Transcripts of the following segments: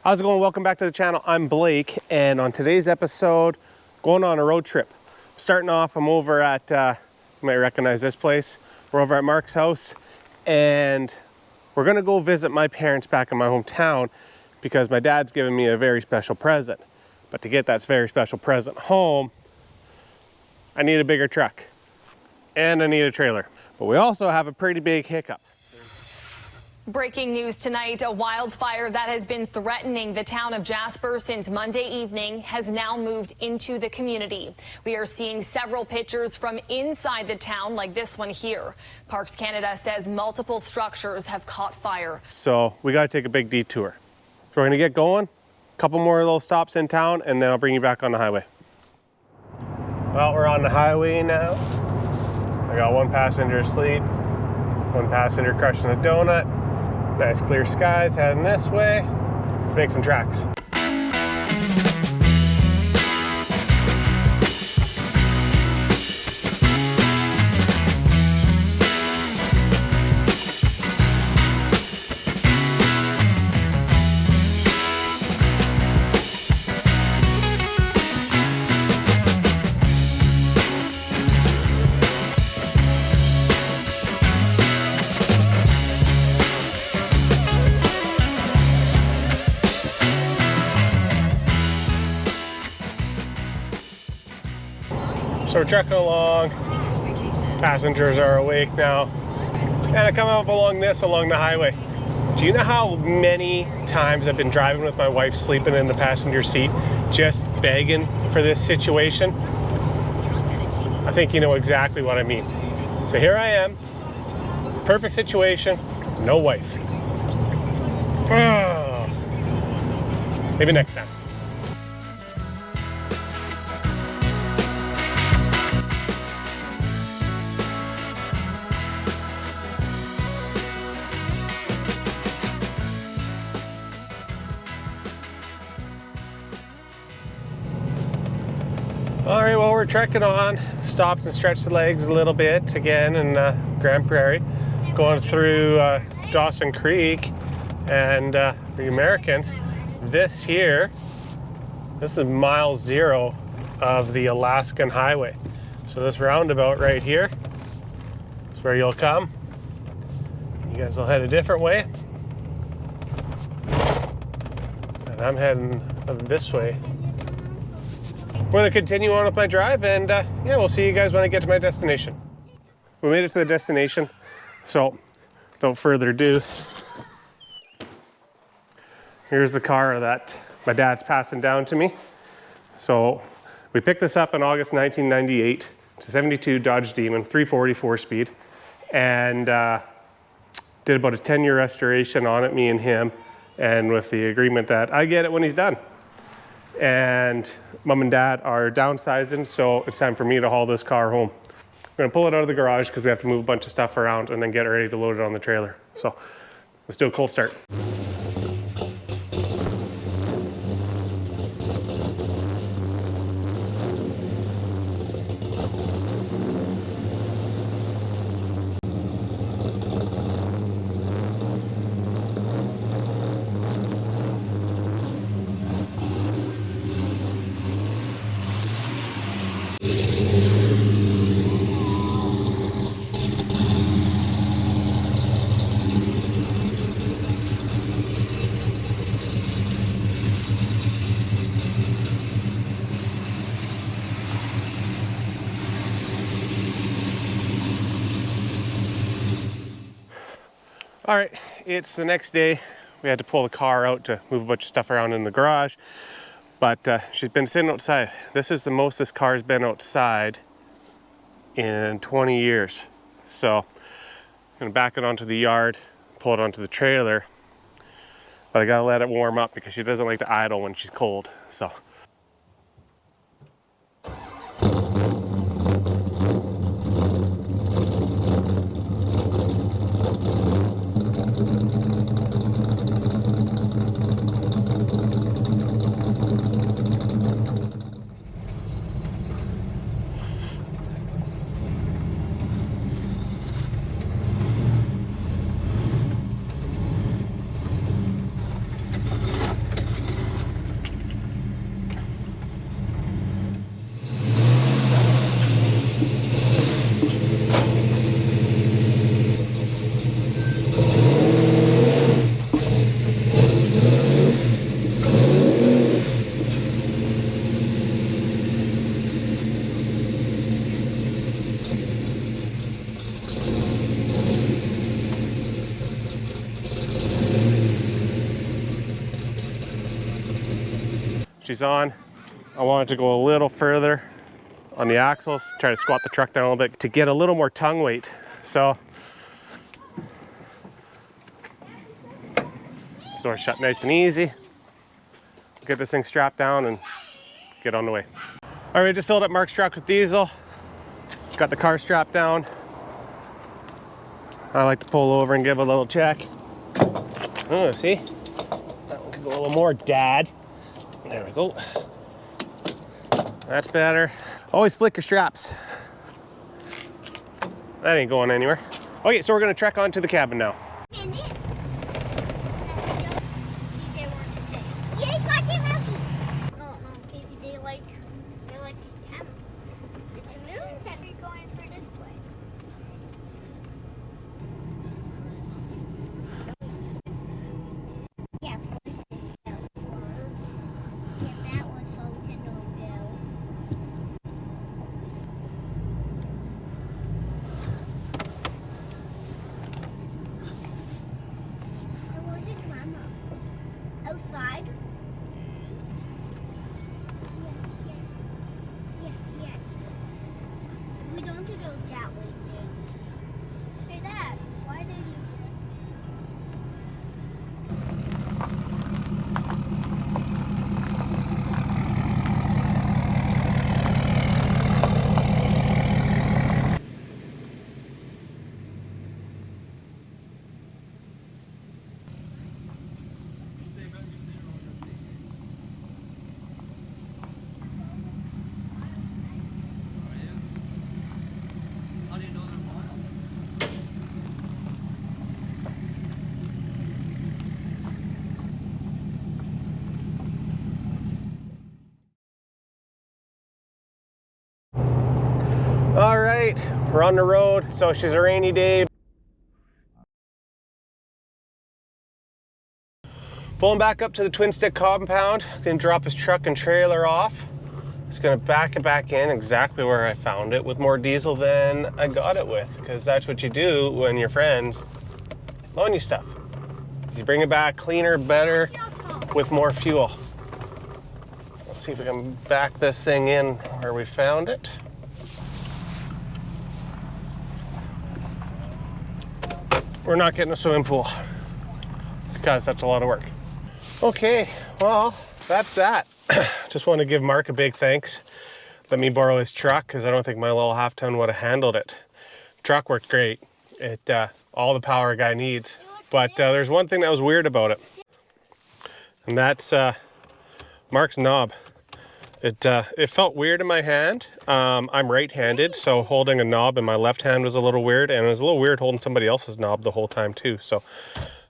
How's it going? Welcome back to the channel. I'm Blake, and on today's episode, going on a road trip. Starting off, I'm over at, you might recognize this place. We're over at Mark's house, and we're gonna go visit my parents back in my hometown because my dad's given me a very special present. But to get that very special present home, I need a bigger truck, and I need a trailer. But we also have a pretty big hiccup. Breaking news tonight, a wildfire that has been threatening the town of Jasper since Monday evening has now moved into the community. We are seeing several pictures from inside the town, like this one here. Parks Canada says multiple structures have caught fire. So we gotta take a big detour. So we're gonna get going, a couple more little stops in town, and then I'll bring you back on the highway. Well, we're on the highway now. I got one passenger asleep, one passenger crushing a donut. Nice clear skies heading this way. Let's make some tracks. So we're trekking along, passengers are awake now, and I come up along the highway. Do you know how many times I've been driving with my wife sleeping in the passenger seat, just begging for this situation? I think you know exactly what I mean. So here I am, perfect situation, no wife. Oh. Maybe next time. All right, well, we're trekking on. Stopped and stretched the legs a little bit again in Grand Prairie, going through Dawson Creek. And for the Americans, this is mile 0 of the Alaskan Highway. So this roundabout right here is where you'll come. You guys will head a different way. And I'm heading this way. I'm going to continue on with my drive, and yeah, we'll see you guys when I get to my destination. We made it to the destination, so without further ado, here's the car that my dad's passing down to me. So we picked this up in August 1998. It's a 72 Dodge Demon, 340 4-speed, and did about a 10-year restoration on it, me and him, and with the agreement that I get it when he's done. And mom and dad are downsizing, so it's time for me to haul this car home. I'm gonna pull it out of the garage because we have to move a bunch of stuff around and then get it ready to load it on the trailer. So let's do a cold start. All right, it's the next day. We had to pull the car out to move a bunch of stuff around in the garage, but she's been sitting outside. This is the most this car's been outside in 20 years. So I'm gonna back it onto the yard, pull it onto the trailer, but I gotta let it warm up because she doesn't like to idle when she's cold, so. she's on. I want it to go a little further on the axles, try to squat the truck down a little bit to get a little more tongue weight. So, this door's shut nice and easy. Get this thing strapped down and get on the way. All right, we just filled up Mark's truck with diesel. Got the car strapped down. I like to pull over and give a little check. Oh, see? That one could go a little more, Dad. There we go. That's better. Always flick your straps. That ain't going anywhere. Okay, so we're gonna trek onto the cabin now. Outside? Yes. We don't do those that way, Jane. Hey, Dad, why did you... All right, we're on the road. So she's a rainy day. Pulling back up to the Twin Stick compound. Gonna drop his truck and trailer off. Just gonna back it back in exactly where I found it with more diesel than I got it with, because that's what you do when your friends loan you stuff. Is you bring it back cleaner, better, with more fuel. Let's see if we can back this thing in where we found it. We're not getting a swimming pool because that's a lot of work. Okay, well, that's that. Just want to give Mark a big thanks. Let me borrow his truck because I don't think my little half-ton would have handled it. Truck worked great. It all the power a guy needs. But there's one thing that was weird about it, and that's Mark's knob. It felt weird in my hand. I'm right-handed, so holding a knob in my left hand was a little weird, and it was a little weird holding somebody else's knob the whole time too. So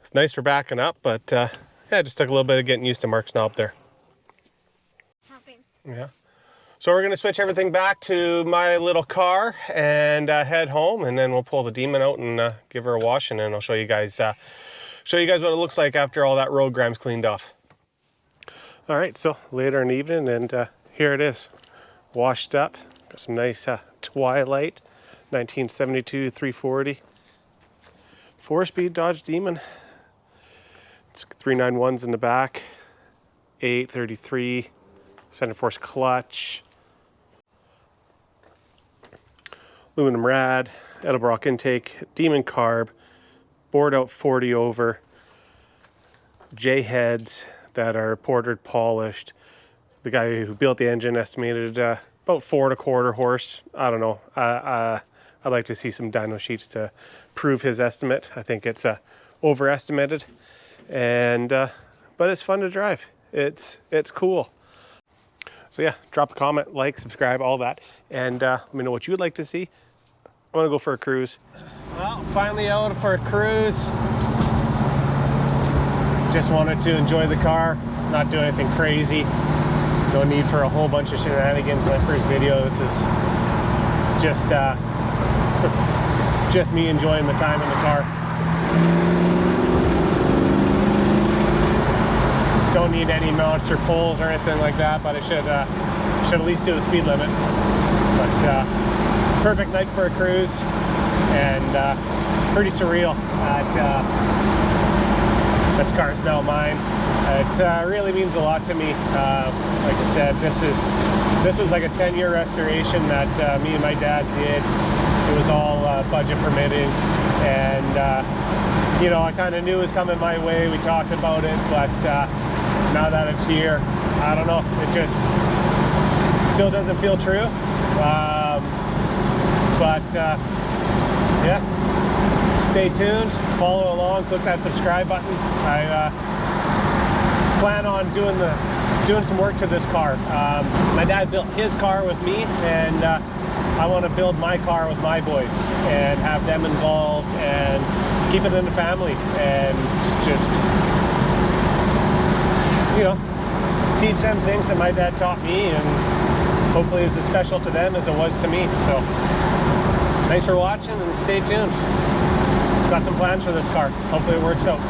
it's nice for backing up, but yeah, it just took a little bit of getting used to Mark's knob there. Yeah. So we're gonna switch everything back to my little car and head home, and then we'll pull the Demon out and give her a wash, and then I'll show you guys what it looks like after all that road grime's cleaned off. All right, so later in the evening, and here it is, washed up. Got some nice Twilight, 1972 340, 4-speed Dodge Demon. It's 391s in the back, 833, center force clutch, aluminum rad, Edelbrock intake, Demon carb, bored out 40 over, J-heads that are portered, polished. The guy who built the engine estimated about 4 1/4 horse. I don't know. I'd like to see some dyno sheets to prove his estimate. I think it's overestimated, and but it's fun to drive. It's cool. So yeah, drop a comment, like, subscribe, all that, and let me know what you would like to see. I want to go for a cruise. Well, finally out for a cruise. Just wanted to enjoy the car, not do anything crazy. No need for a whole bunch of shenanigans. My first video. It's just just me enjoying the time in the car. Don't need any monster pulls or anything like that, but I should at least do the speed limit. But perfect night for a cruise, and pretty surreal at This car is now mine. It really means a lot to me. Like I said, this was like a 10-year restoration that me and my dad did. It was all budget permitting, and you know, I kind of knew it was coming my way. We talked about it, but now that it's here, I don't know. It just still doesn't feel true. Yeah, stay tuned, follow along, click that subscribe button. I plan on doing some work to this car. My dad built his car with me, and I want to build my car with my boys and have them involved and keep it in the family and just, you know, teach them things that my dad taught me, and hopefully it's as special to them as it was to me. So thanks for watching and stay tuned. Got some plans for this car. Hopefully it works out.